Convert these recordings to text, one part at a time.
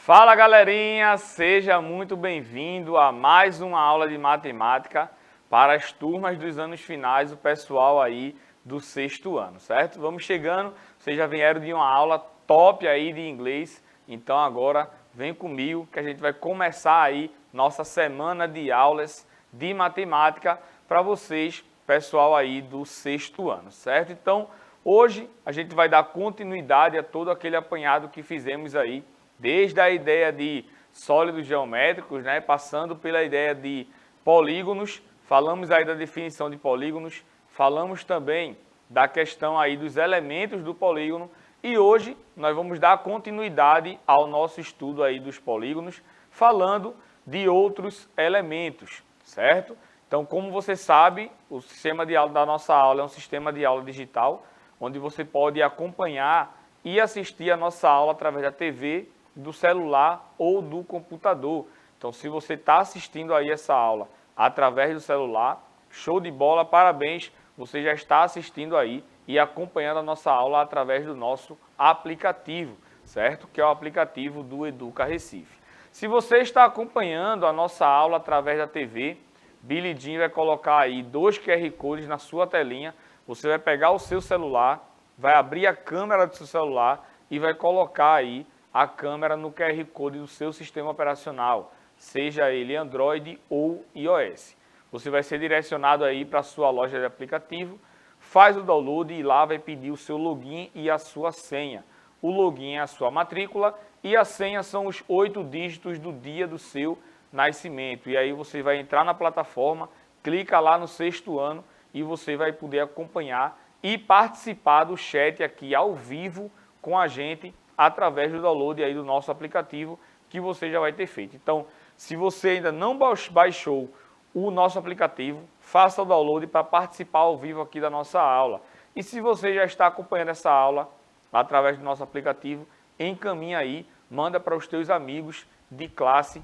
Fala galerinha, seja muito bem-vindo a mais uma aula de matemática para as turmas dos anos finais, o pessoal aí do sexto ano, certo? Vamos chegando, vocês já vieram de uma aula top aí de inglês, então agora vem comigo que a gente vai começar aí nossa semana de aulas de matemática para vocês, pessoal aí do sexto ano, certo? Então, hoje a gente vai dar continuidade a todo aquele apanhado que fizemos aí, desde a ideia de sólidos geométricos, né, passando pela ideia de polígonos, falamos aí da definição de polígonos, falamos também da questão aí dos elementos do polígono e hoje nós vamos dar continuidade ao nosso estudo aí dos polígonos, falando de outros elementos, certo? Então, como você sabe, o sistema de aula da nossa aula é um sistema de aula digital, onde você pode acompanhar e assistir a nossa aula através da TV, do celular ou do computador. Então, se você está assistindo aí essa aula através do celular, show de bola, parabéns, você já está assistindo aí e acompanhando a nossa aula através do nosso aplicativo, certo? Que é o aplicativo do Educa Recife. Se você está acompanhando a nossa aula através da TV, Billy Jean vai colocar aí 2 QR Codes na sua telinha, você vai pegar o seu celular, vai abrir a câmera do seu celular e vai colocar aí a câmera no QR Code do seu sistema operacional, seja ele Android ou iOS. Você vai ser direcionado aí para a sua loja de aplicativo, faz o download e lá vai pedir o seu login e a sua senha. O login é a sua matrícula e a senha são os 8 dígitos do dia do seu nascimento. E aí você vai entrar na plataforma, clica lá no sexto ano e você vai poder acompanhar e participar do chat aqui ao vivo com a gente através do download aí do nosso aplicativo que você já vai ter feito. Então, se você ainda não baixou o nosso aplicativo, faça o download para participar ao vivo aqui da nossa aula. E se você já está acompanhando essa aula através do nosso aplicativo, encaminha aí, manda para os teus amigos de classe,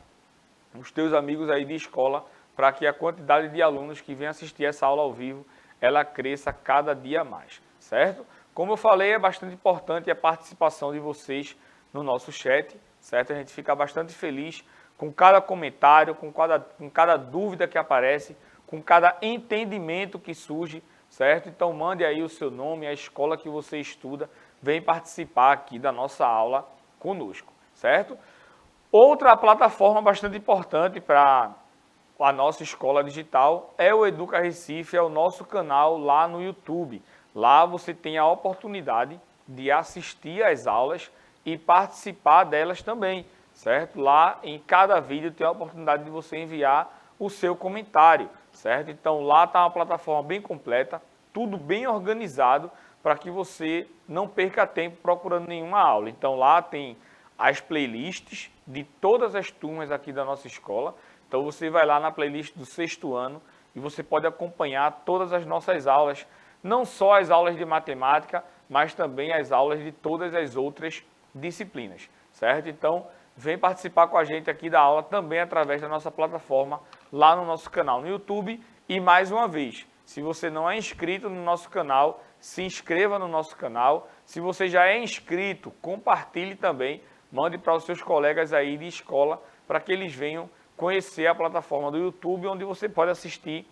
os teus amigos aí de escola, para que a quantidade de alunos que vêm assistir essa aula ao vivo, ela cresça cada dia mais, certo? Como eu falei, é bastante importante a participação de vocês no nosso chat, certo? A gente fica bastante feliz com cada comentário, com cada dúvida que aparece, com cada entendimento que surge, certo? Então mande aí o seu nome, a escola que você estuda, vem participar aqui da nossa aula conosco, certo? Outra plataforma bastante importante para a nossa escola digital é o Educa Recife, é o nosso canal lá no YouTube. Lá você tem a oportunidade de assistir às aulas e participar delas também, certo? Lá em cada vídeo tem a oportunidade de você enviar o seu comentário, certo? Então lá está uma plataforma bem completa, tudo bem organizado para que você não perca tempo procurando nenhuma aula. Então lá tem as playlists de todas as turmas aqui da nossa escola. Então você vai lá na playlist do sexto ano e você pode acompanhar todas as nossas aulas, não só as aulas de matemática, mas também as aulas de todas as outras disciplinas, certo? Então, vem participar com a gente aqui da aula também através da nossa plataforma, lá no nosso canal no YouTube. E mais uma vez, se você não é inscrito no nosso canal, se inscreva no nosso canal. Se você já é inscrito, compartilhe também, mande para os seus colegas aí de escola, para que eles venham conhecer a plataforma do YouTube, onde você pode assistir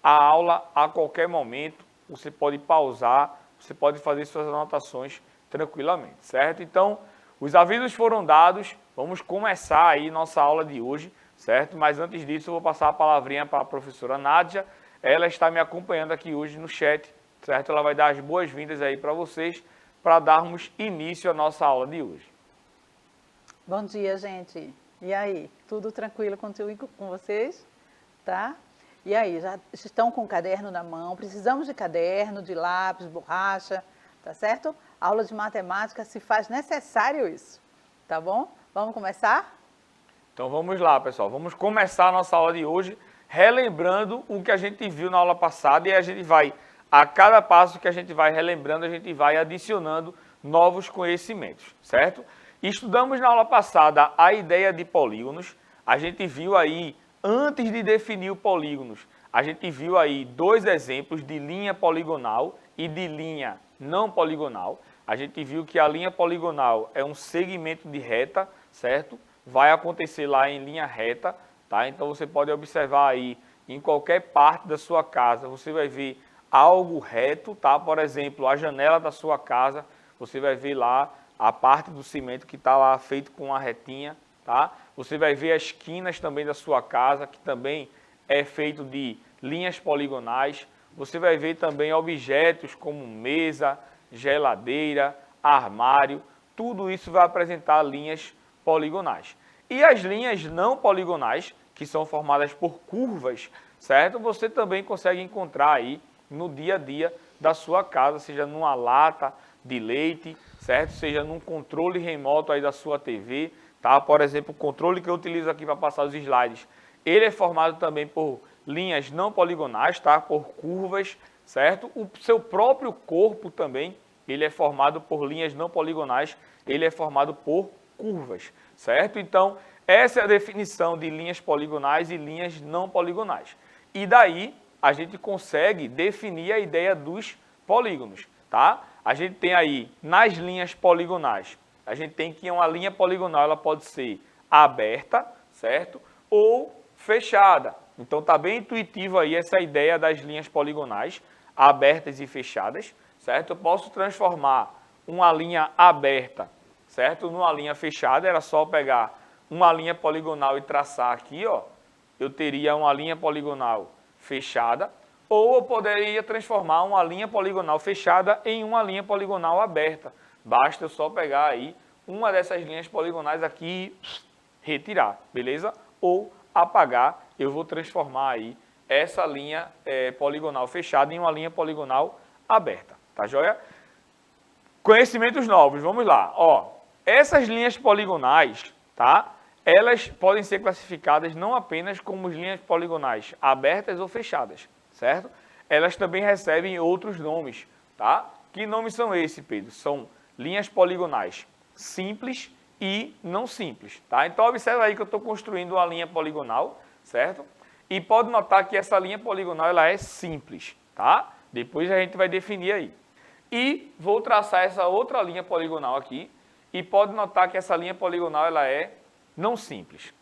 a aula a qualquer momento. Você pode pausar, você pode fazer suas anotações tranquilamente, certo? Então, os avisos foram dados, vamos começar aí nossa aula de hoje, certo? Mas antes disso, eu vou passar a palavrinha para a professora Nádia. Ela está me acompanhando aqui hoje no chat, certo? Ela vai dar as boas-vindas aí para vocês, para darmos início à nossa aula de hoje. Bom dia, gente. E aí, tudo tranquilo com vocês? Tá? E aí, já estão com o caderno na mão? Precisamos de caderno, de lápis, borracha, tá certo? Aula de matemática se faz necessário isso, tá bom? Vamos começar? Então vamos lá, pessoal. Vamos começar a nossa aula de hoje relembrando o que a gente viu na aula passada e a gente vai, a cada passo que a gente vai relembrando, a gente vai adicionando novos conhecimentos, certo? Estudamos na aula passada a ideia de polígonos, a gente viu aí, antes de definir o polígonos, a gente viu aí 2 exemplos de linha poligonal e de linha não poligonal. A gente viu que a linha poligonal é um segmento de reta, certo? vai acontecer lá em linha reta, tá? Então você pode observar aí em qualquer parte da sua casa, você vai ver algo reto, tá? Por exemplo, a janela da sua casa, você vai ver lá a parte do cimento que está lá feito com uma retinha, tá? Você vai ver as esquinas também da sua casa, que também é feito de linhas poligonais. Você vai ver também objetos como mesa, geladeira, armário, tudo isso vai apresentar linhas poligonais. E as linhas não poligonais, que são formadas por curvas, certo? Você também consegue encontrar aí no dia a dia da sua casa, seja numa lata de leite, certo? Seja num controle remoto aí da sua TV, tá? Por exemplo, o controle que eu utilizo aqui para passar os slides, ele é formado também por linhas não poligonais, tá? Por curvas, certo? O seu próprio corpo também, ele é formado por linhas não poligonais, ele é formado por curvas, certo? Então, essa é a definição de linhas poligonais e linhas não poligonais. E daí, a gente consegue definir a ideia dos polígonos, tá? A gente tem aí, nas linhas poligonais, a gente tem que uma linha poligonal, ela pode ser aberta, certo? Ou fechada. Então, tá bem intuitivo aí essa ideia das linhas poligonais, abertas e fechadas, certo? Eu posso transformar uma linha aberta, certo? Numa linha fechada, era só pegar uma linha poligonal e traçar aqui, ó, eu teria uma linha poligonal fechada, ou eu poderia transformar uma linha poligonal fechada em uma linha poligonal aberta. Basta eu só pegar aí uma dessas linhas poligonais aqui e retirar, beleza? Ou apagar, eu vou transformar aí essa linha poligonal fechada em uma linha poligonal aberta, tá joia? Conhecimentos novos, vamos lá, ó. Essas linhas poligonais, tá? Elas podem ser classificadas não apenas como linhas poligonais abertas ou fechadas, certo? Elas também recebem outros nomes, tá? Que nomes são esses, Pedro? São linhas poligonais simples e não simples, tá? Então, observa aí que eu estou construindo uma linha poligonal, certo? E pode notar que essa linha poligonal, ela é simples, tá? Depois a gente vai definir aí. E vou traçar essa outra linha poligonal aqui, e pode notar que essa linha poligonal, ela é não simples.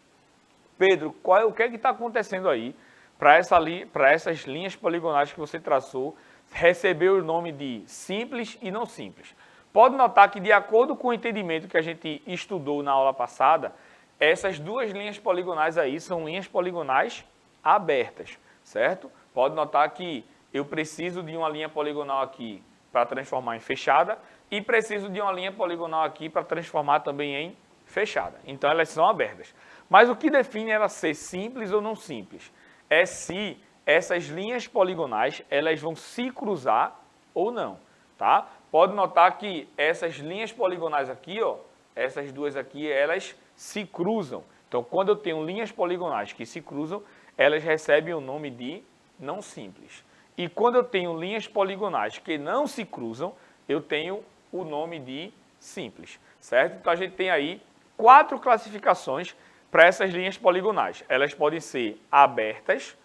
Pedro, o que é que está acontecendo aí para essas linhas poligonais que você traçou receber o nome de simples e não simples? Pode notar que, de acordo com o entendimento que a gente estudou na aula passada, essas duas linhas poligonais aí são linhas poligonais abertas, certo? Pode notar que eu preciso de uma linha poligonal aqui para transformar em fechada e preciso de uma linha poligonal aqui para transformar também em fechada. Então, elas são abertas. Mas o que define ela ser simples ou não simples é se essas linhas poligonais elas vão se cruzar ou não, tá? Pode notar que essas linhas poligonais aqui, ó, essas duas aqui, elas se cruzam. Então, quando eu tenho linhas poligonais que se cruzam, elas recebem o nome de não simples. E quando eu tenho linhas poligonais que não se cruzam, eu tenho o nome de simples, certo? Então, a gente tem aí 4 classificações para essas linhas poligonais. Elas podem ser abertas,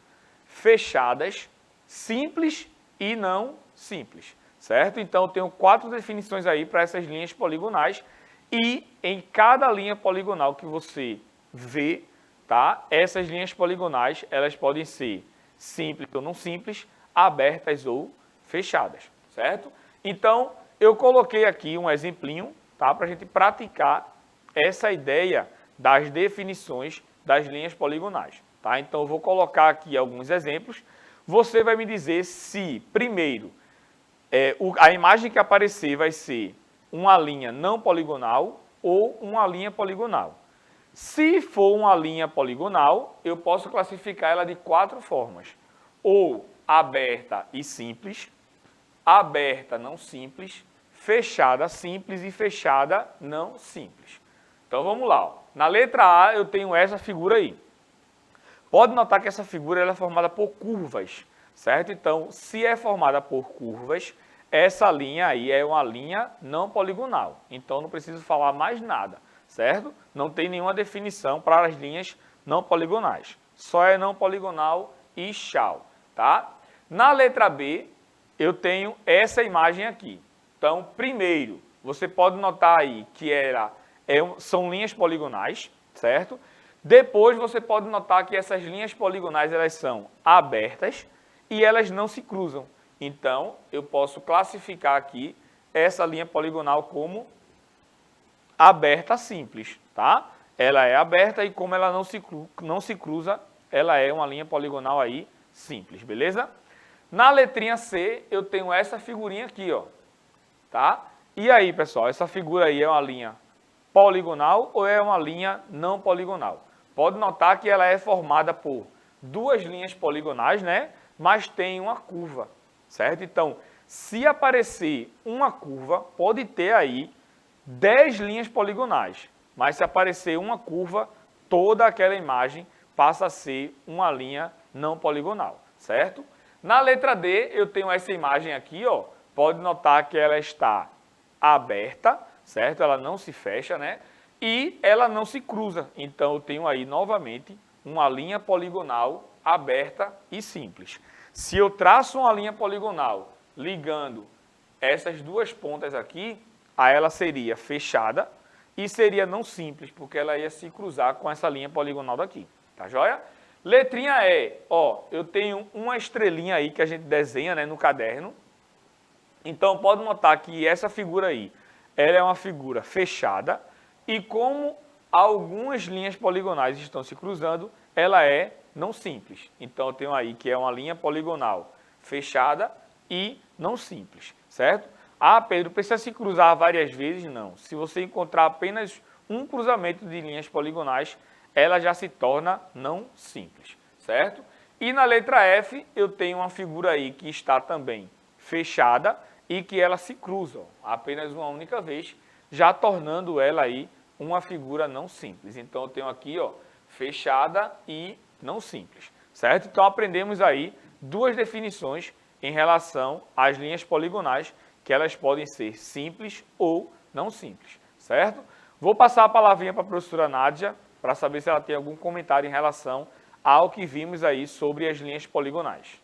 fechadas, simples e não simples, certo? Então, eu tenho 4 definições aí para essas linhas poligonais e em cada linha poligonal que você vê, tá? Essas linhas poligonais, elas podem ser simples ou não simples, abertas ou fechadas, certo? Então, eu coloquei aqui um exemplinho, tá? Para a gente praticar essa ideia das definições das linhas poligonais, tá? Então, eu vou colocar aqui alguns exemplos. Você vai me dizer se, primeiro, a imagem que aparecer vai ser uma linha não poligonal ou uma linha poligonal. Se for uma linha poligonal, eu posso classificar ela de 4 formas. Ou aberta e simples, aberta não simples, fechada simples e fechada não simples. Então vamos lá. Ó. Na letra A eu tenho essa figura aí. Pode notar que essa figura ela é formada por curvas, certo? Então, se é formada por curvas, essa linha aí é uma linha não poligonal. Então, não preciso falar mais nada, certo? Não tem nenhuma definição para as linhas não poligonais. Só é não poligonal e tchau, tá? Na letra B, eu tenho essa imagem aqui. Então, primeiro, você pode notar aí que são linhas poligonais, certo? Depois você pode notar que essas linhas poligonais elas são abertas e elas não se cruzam. Então, eu posso classificar aqui essa linha poligonal como aberta simples, tá? Ela é aberta e como ela não se cruza, ela é uma linha poligonal aí simples, beleza? Na letrinha C, eu tenho essa figurinha aqui, ó, tá? E aí, pessoal, essa figura aí é uma linha poligonal ou é uma linha não poligonal? Pode notar que ela é formada por duas linhas poligonais, né? Mas tem uma curva, certo? Então, se aparecer uma curva, pode ter aí 10 linhas poligonais. Mas se aparecer uma curva, toda aquela imagem passa a ser uma linha não poligonal, certo? Na letra D, eu tenho essa imagem aqui, ó. Pode notar que ela está aberta, certo? Ela não se fecha, né? E ela não se cruza. Então, eu tenho aí, novamente, uma linha poligonal aberta e simples. Se eu traço uma linha poligonal ligando essas duas pontas aqui, a ela seria fechada e seria não simples, porque ela ia se cruzar com essa linha poligonal daqui. Tá joia? Letrinha E, ó, eu tenho uma estrelinha aí que a gente desenha, né, no caderno. Então, pode notar que essa figura aí, ela é uma figura fechada e como algumas linhas poligonais estão se cruzando, ela é não simples. Então, eu tenho aí que é uma linha poligonal fechada e não simples, certo? Ah, Pedro, precisa se cruzar várias vezes? Não. Se você encontrar apenas um cruzamento de linhas poligonais, ela já se torna não simples, certo? E na letra F, eu tenho uma figura aí que está também fechada e que ela se cruza apenas uma única vez, já tornando ela aí uma figura não simples. Então, eu tenho aqui, ó, fechada e não simples, certo? Então, aprendemos aí duas definições em relação às linhas poligonais, que elas podem ser simples ou não simples, certo? Vou passar a palavrinha para a professora Nádia, para saber se ela tem algum comentário em relação ao que vimos aí sobre as linhas poligonais.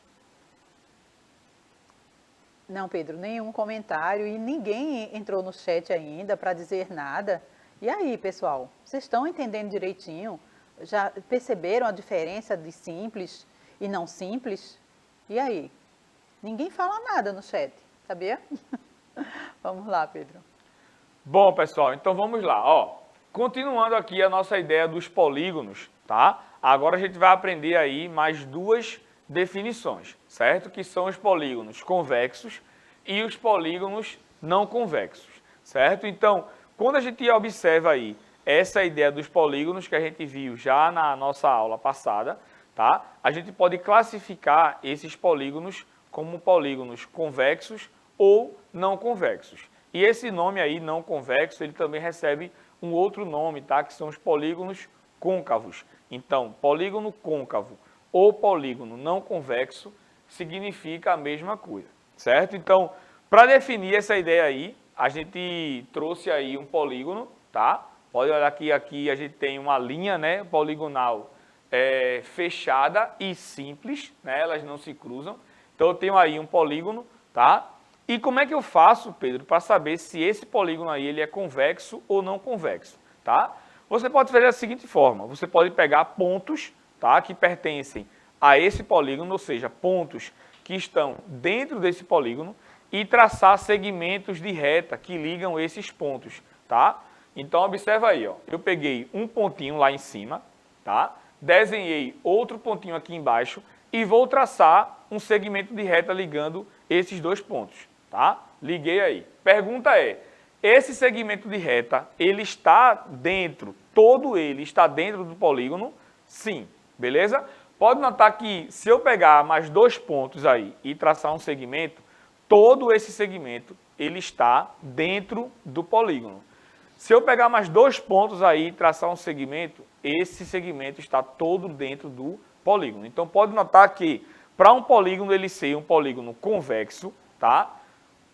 Não, Pedro, nenhum comentário e ninguém entrou no chat ainda para dizer nada. E aí, pessoal, vocês estão entendendo direitinho? Já perceberam a diferença de simples e não simples? E aí? Ninguém fala nada no chat, sabia? Vamos lá, Pedro. Bom, pessoal, então vamos lá, ó. Continuando aqui a nossa ideia dos polígonos, tá? Agora a gente vai aprender aí mais duas definições, certo? Que são os polígonos convexos e os polígonos não convexos, certo? Então, quando a gente observa aí essa ideia dos polígonos que a gente viu já na nossa aula passada, tá? A gente pode classificar esses polígonos como polígonos convexos ou não convexos. E esse nome aí, não convexo, ele também recebe um outro nome, tá? Que são os polígonos côncavos. Então, polígono côncavo ou polígono não convexo significa a mesma coisa, certo? Então, para definir essa ideia aí, a gente trouxe aí um polígono, tá? Pode olhar que aqui a gente tem uma linha, né, poligonal fechada e simples, né? Elas não se cruzam. Então, eu tenho aí um polígono, tá? E como é que eu faço, Pedro, para saber se esse polígono aí ele é convexo ou não convexo, tá? Você pode fazer da seguinte forma, você pode pegar pontos, tá, que pertencem a esse polígono, ou seja, pontos que estão dentro desse polígono e traçar segmentos de reta que ligam esses pontos, tá? Então, observa aí, ó, eu peguei um pontinho lá em cima, tá? Desenhei outro pontinho aqui embaixo e vou traçar um segmento de reta ligando esses dois pontos, tá? Liguei aí. Pergunta é, esse segmento de reta, ele está dentro, todo ele está dentro do polígono? Sim, beleza? Pode notar que se eu pegar mais dois pontos aí e traçar um segmento, todo esse segmento, ele está dentro do polígono. Se eu pegar mais dois pontos aí e traçar um segmento, esse segmento está todo dentro do polígono. Então, pode notar que para um polígono ele ser um polígono convexo, tá?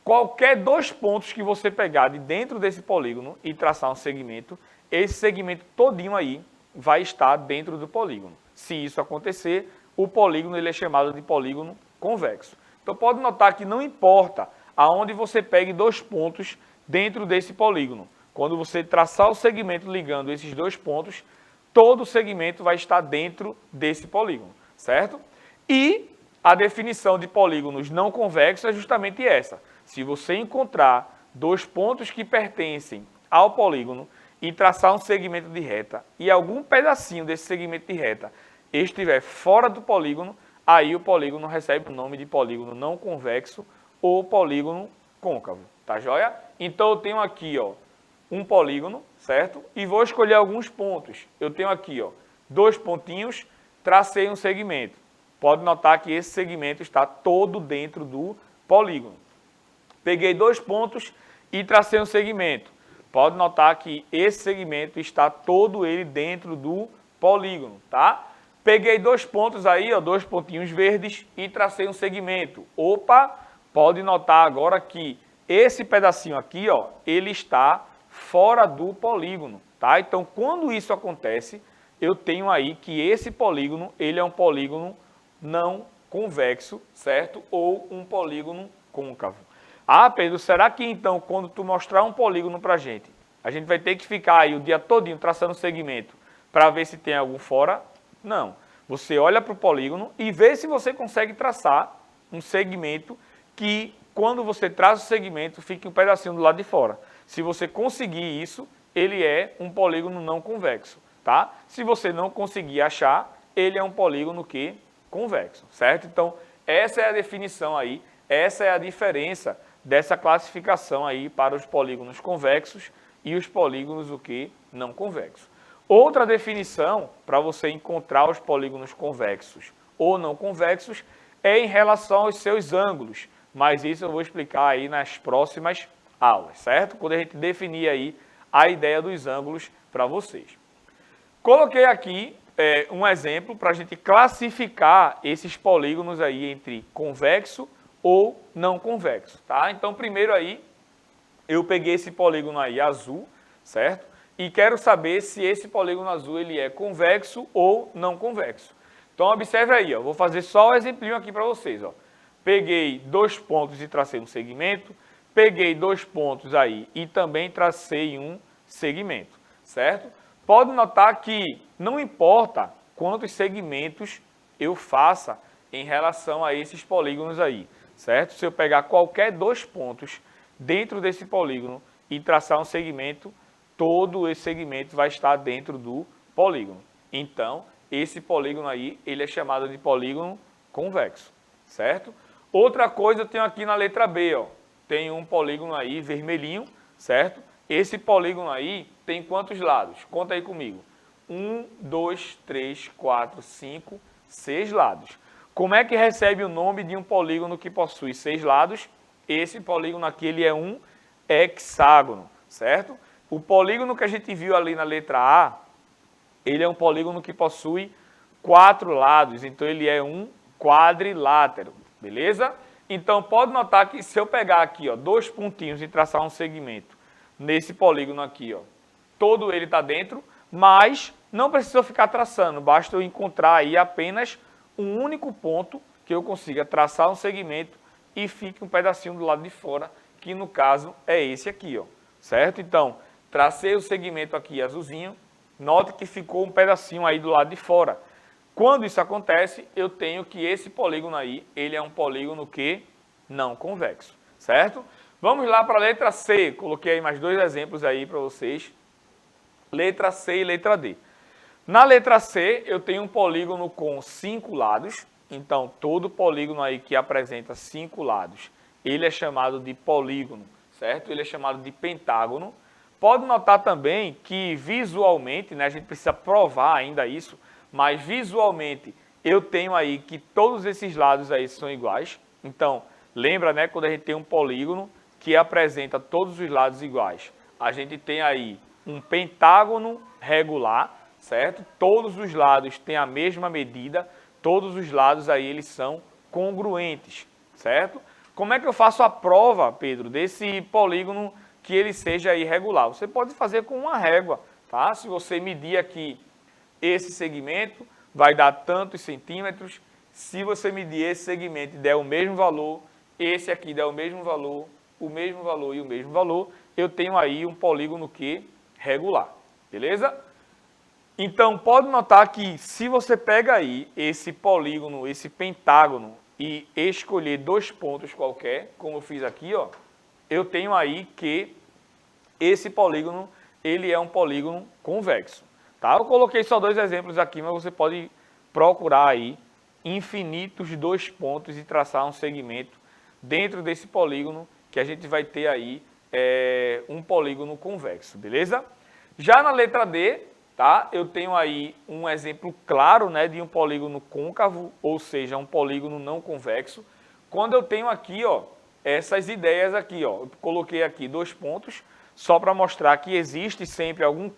Qualquer dois pontos que você pegar de dentro desse polígono e traçar um segmento, esse segmento todinho aí vai estar dentro do polígono. Se isso acontecer, o polígono ele é chamado de polígono convexo. Então, pode notar que não importa aonde você pegue dois pontos dentro desse polígono. Quando você traçar o segmento ligando esses dois pontos, todo segmento vai estar dentro desse polígono, certo? E a definição de polígonos não convexos é justamente essa. Se você encontrar dois pontos que pertencem ao polígono e traçar um segmento de reta e algum pedacinho desse segmento de reta estiver fora do polígono, aí o polígono recebe o nome de polígono não convexo ou polígono côncavo, tá joia? Então eu tenho aqui, ó, um polígono, certo? E vou escolher alguns pontos. Eu tenho aqui, ó, dois pontinhos, tracei um segmento. Pode notar que esse segmento está todo dentro do polígono. Peguei dois pontos e tracei um segmento. Pode notar que esse segmento está todo ele dentro do polígono, tá? Peguei dois pontos aí, ó, dois pontinhos verdes e tracei um segmento. Opa, pode notar agora que esse pedacinho aqui, ó, ele está fora do polígono, tá? Então, quando isso acontece, eu tenho aí que esse polígono, ele é um polígono não convexo, certo? Ou um polígono côncavo. Ah, Pedro, será que então, quando tu mostrar um polígono pra gente, a gente vai ter que ficar aí o dia todinho traçando segmento para ver se tem algum fora? Não. Você olha para o polígono e vê se você consegue traçar um segmento que, quando você traça o segmento, fique um pedacinho do lado de fora. Se você conseguir isso, ele é um polígono não convexo, tá? Se você não conseguir achar, ele é um polígono que convexo, certo? Então, essa é a definição aí, essa é a diferença dessa classificação aí para os polígonos convexos e os polígonos o que não convexos. Outra definição para você encontrar os polígonos convexos ou não convexos é em relação aos seus ângulos, mas isso eu vou explicar aí nas próximas aulas, certo? Quando a gente definir aí a ideia dos ângulos para vocês. Coloquei aqui um exemplo para a gente classificar esses polígonos aí entre convexo ou não convexo, tá? Então, primeiro aí, eu peguei esse polígono aí azul, certo? E quero saber se esse polígono azul ele é convexo ou não convexo. Então, observe aí, ó, vou fazer só o exemplinho aqui para vocês, ó. Peguei dois pontos e tracei um segmento, peguei dois pontos aí e também tracei um segmento, certo? Pode notar que não importa quantos segmentos eu faça em relação a esses polígonos aí, certo? Se eu pegar qualquer dois pontos dentro desse polígono e traçar um segmento, todo esse segmento vai estar dentro do polígono. Então, esse polígono aí, ele é chamado de polígono convexo, certo? Outra coisa eu tenho aqui na letra B, ó. Tem um polígono aí vermelhinho, certo? Esse polígono aí tem quantos lados? Conta aí comigo. 1, 2, 3, 4, 5, 6 lados. Como é que recebe o nome de um polígono que possui 6 lados? Esse polígono aqui ele é um hexágono, certo? O polígono que a gente viu ali na letra A, ele é um polígono que possui 4 lados, então ele é um quadrilátero, beleza? Então pode notar que se eu pegar aqui, ó, dois pontinhos e traçar um segmento nesse polígono aqui, ó, todo ele está dentro, mas não precisa ficar traçando, basta eu encontrar aí apenas um único ponto que eu consiga traçar um segmento e fique um pedacinho do lado de fora, que no caso é esse aqui, ó, certo? Então, tracei o segmento aqui azulzinho, note que ficou um pedacinho aí do lado de fora. Quando isso acontece, eu tenho que esse polígono aí, ele é um polígono que não convexo, certo? Vamos lá para a letra C, coloquei aí mais dois exemplos aí para vocês, letra C e letra D. Na letra C, eu tenho um polígono com 5 lados, então todo polígono aí que apresenta 5 lados, ele é chamado de polígono, certo? Ele é chamado de pentágono. Pode notar também que visualmente, né, a gente precisa provar ainda isso, mas visualmente eu tenho aí que todos esses lados aí são iguais. Então, lembra, né, quando a gente tem um polígono que apresenta todos os lados iguais. A gente tem aí um pentágono regular, certo? Todos os lados têm a mesma medida, todos os lados aí eles são congruentes, certo? Como é que eu faço a prova, Pedro, desse polígono que ele seja irregular? Você pode fazer com uma régua, tá? Se você medir aqui esse segmento, vai dar tantos centímetros. Se você medir esse segmento e der o mesmo valor, esse aqui der o mesmo valor e o mesmo valor, eu tenho aí um polígono que regular, beleza? Então, pode notar que se você pega aí esse polígono, esse pentágono e escolher 2 pontos qualquer, como eu fiz aqui, ó, eu tenho aí que esse polígono, ele é um polígono convexo. Tá? Eu coloquei só 2 exemplos aqui, mas você pode procurar aí infinitos 2 pontos e traçar um segmento dentro desse polígono que a gente vai ter aí um polígono convexo, beleza? Já na letra D, tá? Eu tenho aí um exemplo claro, né, de um polígono côncavo, ou seja, um polígono não convexo. Quando eu tenho aqui, ó, essas ideias aqui, ó, eu coloquei aqui 2 pontos, só para mostrar que existe sempre algum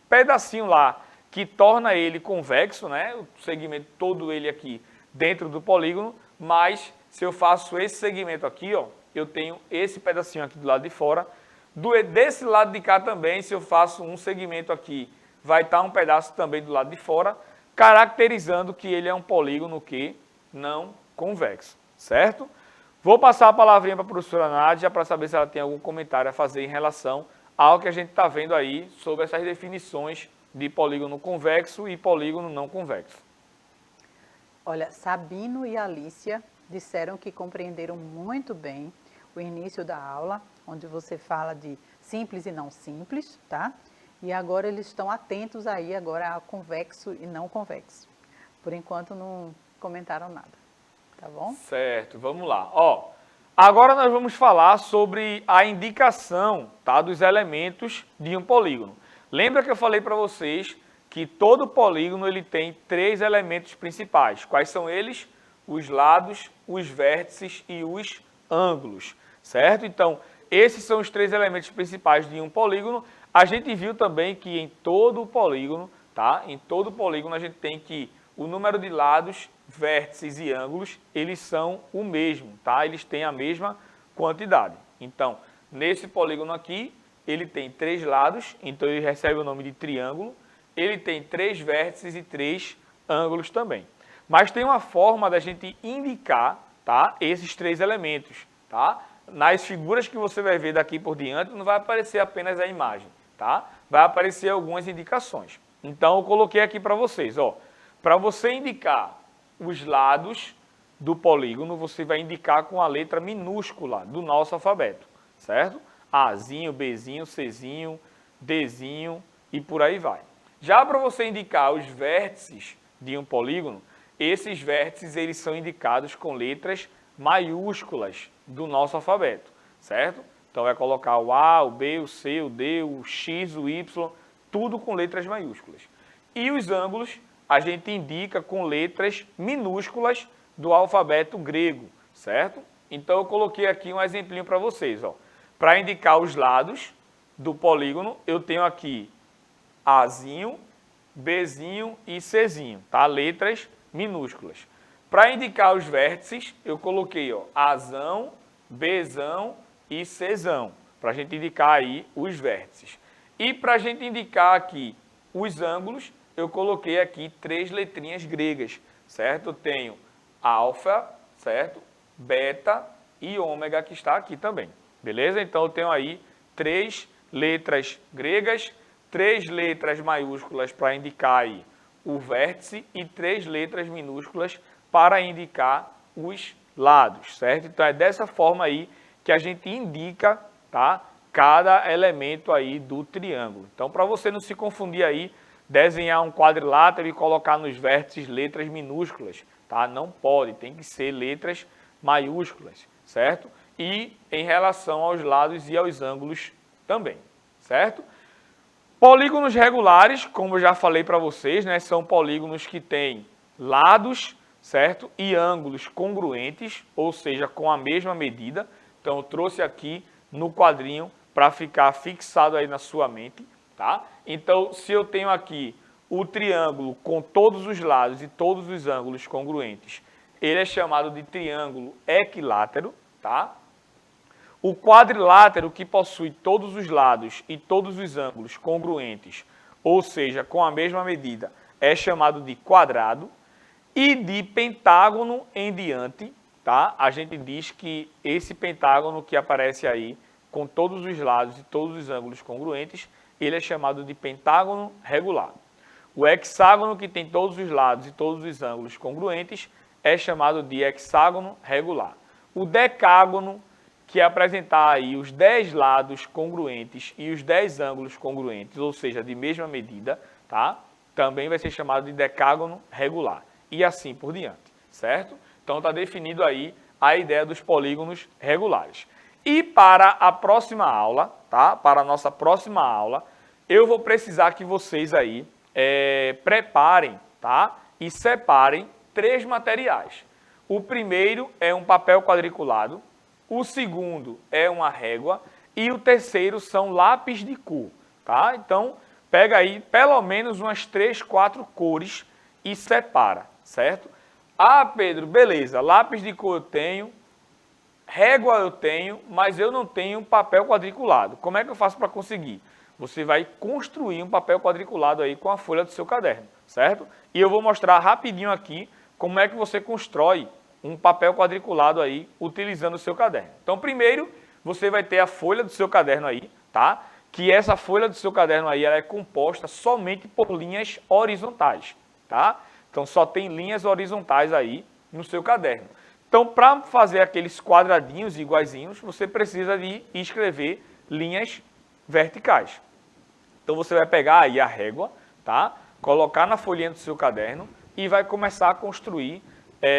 pedacinho lá que torna ele convexo, né, o segmento todo ele aqui dentro do polígono, mas se eu faço esse segmento aqui, ó, eu tenho esse pedacinho aqui do lado de fora. Desse lado de cá também, se eu faço um segmento aqui, vai estar um pedaço também do lado de fora, caracterizando que ele é um polígono que não convexo, certo? Vou passar a palavrinha para a professora Nádia para saber se ela tem algum comentário a fazer em relação ao que a gente está vendo aí sobre essas definições de polígono convexo e polígono não convexo. Olha, Sabino e Alícia disseram que compreenderam muito bem o início da aula, onde você fala de simples e não simples, tá? E agora eles estão atentos aí agora a convexo e não convexo. Por enquanto não comentaram nada, tá bom? Certo, vamos lá. Ó, agora nós vamos falar sobre a indicação, tá, dos elementos de um polígono. Lembra que eu falei para vocês que todo polígono ele tem 3 elementos principais. Quais são eles? Os lados, os vértices e os ângulos, certo? Então, esses são os 3 elementos principais de um polígono. A gente viu também que em todo o polígono, tá? Em todo polígono a gente tem que o número de lados, vértices e ângulos, eles são o mesmo, tá? Eles têm a mesma quantidade. Então, nesse polígono aqui, ele tem 3 lados, então ele recebe o nome de triângulo. Ele tem 3 vértices e 3 ângulos também. Mas tem uma forma da gente indicar, tá, esses 3 elementos, tá? Nas figuras que você vai ver daqui por diante, não vai aparecer apenas a imagem, tá? Vai aparecer algumas indicações. Então, eu coloquei aqui para vocês, ó. Para você indicar os lados do polígono, você vai indicar com a letra minúscula do nosso alfabeto, certo? Azinho, Bzinho, Czinho, Dzinho e por aí vai. Já para você indicar os vértices de um polígono, esses vértices eles são indicados com letras maiúsculas do nosso alfabeto, certo? Então vai colocar o A, o B, o C, o D, o X, o Y, tudo com letras maiúsculas. E os ângulos a gente indica com letras minúsculas do alfabeto grego, certo? Então eu coloquei aqui um exemplinho para vocês, ó. Para indicar os lados do polígono, eu tenho aqui Azinho, Bzinho e Czinho, tá? Letras minúsculas. Para indicar os vértices, eu coloquei, ó, Azão, Bzão e Czão, para a gente indicar aí os vértices. E para a gente indicar aqui os ângulos, eu coloquei aqui 3 letrinhas gregas, certo? Eu tenho alfa, certo? Beta e ômega que está aqui também, beleza? Então eu tenho aí 3 letras gregas, 3 letras maiúsculas para indicar aí o vértice e 3 letras minúsculas para indicar os lados, certo? Então é dessa forma aí que a gente indica, tá, cada elemento aí do triângulo. Então para você não se confundir aí, desenhar um quadrilátero e colocar nos vértices letras minúsculas, tá? Não pode, tem que ser letras maiúsculas, certo? E em relação aos lados e aos ângulos também, certo? Polígonos regulares, como eu já falei para vocês, né, são polígonos que têm lados, certo? E ângulos congruentes, ou seja, com a mesma medida. Então eu trouxe aqui no quadrinho para ficar fixado aí na sua mente, tá? Então, se eu tenho aqui o triângulo com todos os lados e todos os ângulos congruentes, ele é chamado de triângulo equilátero, tá? O quadrilátero, que possui todos os lados e todos os ângulos congruentes, ou seja, com a mesma medida, é chamado de quadrado. E de pentágono em diante, tá? A gente diz que esse pentágono que aparece aí, com todos os lados e todos os ângulos congruentes, ele é chamado de pentágono regular. O hexágono que tem todos os lados e todos os ângulos congruentes é chamado de hexágono regular. O decágono, que apresentar aí os 10 lados congruentes e os 10 ângulos congruentes, ou seja, de mesma medida, tá? Também vai ser chamado de decágono regular. E assim por diante, certo? Então está definido aí a ideia dos polígonos regulares. E para a próxima aula, tá? Para a nossa próxima aula, eu vou precisar que vocês aí preparem, tá? E separem 3 materiais. O primeiro é um papel quadriculado, o segundo é uma régua e o terceiro são lápis de cor, tá? Então, pega aí pelo menos umas 3, 4 cores e separa, certo? Ah, Pedro, beleza, lápis de cor eu tenho, régua eu tenho, mas eu não tenho papel quadriculado. Como é que eu faço para conseguir? Você vai construir um papel quadriculado aí com a folha do seu caderno, certo? E eu vou mostrar rapidinho aqui como é que você constrói um papel quadriculado aí utilizando o seu caderno. Então, primeiro, você vai ter a folha do seu caderno aí, tá? Que essa folha do seu caderno aí ela é composta somente por linhas horizontais, tá? Então, só tem linhas horizontais aí no seu caderno. Então, para fazer aqueles quadradinhos iguaizinhos, você precisa de escrever linhas verticais. Então, você vai pegar aí a régua, tá? Colocar na folhinha do seu caderno e vai começar a construir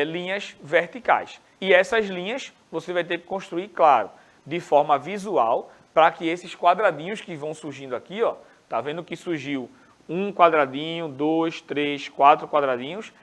linhas verticais. E essas linhas você vai ter que construir, claro, de forma visual, para que esses quadradinhos que vão surgindo aqui, ó, tá vendo que surgiu um quadradinho, 2, 3, 4 quadradinhos,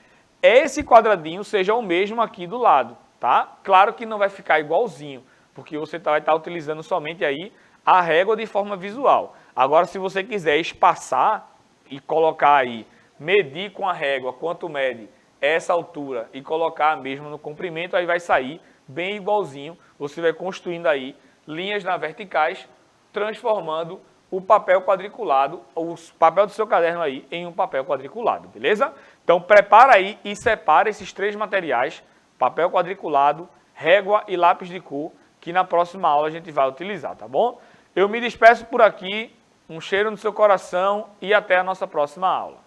esse quadradinho seja o mesmo aqui do lado, tá? Claro que não vai ficar igualzinho, porque você vai estar utilizando somente aí a régua de forma visual. Agora, se você quiser espaçar e colocar aí, medir com a régua quanto mede essa altura e colocar mesmo no comprimento, aí vai sair bem igualzinho. Você vai construindo aí linhas na verticais, transformando o papel quadriculado, o papel do seu caderno aí em um papel quadriculado, beleza? Então prepara aí e separa esses 3 materiais, papel quadriculado, régua e lápis de cor, que na próxima aula a gente vai utilizar, tá bom? Eu me despeço por aqui, um cheiro no seu coração e até a nossa próxima aula.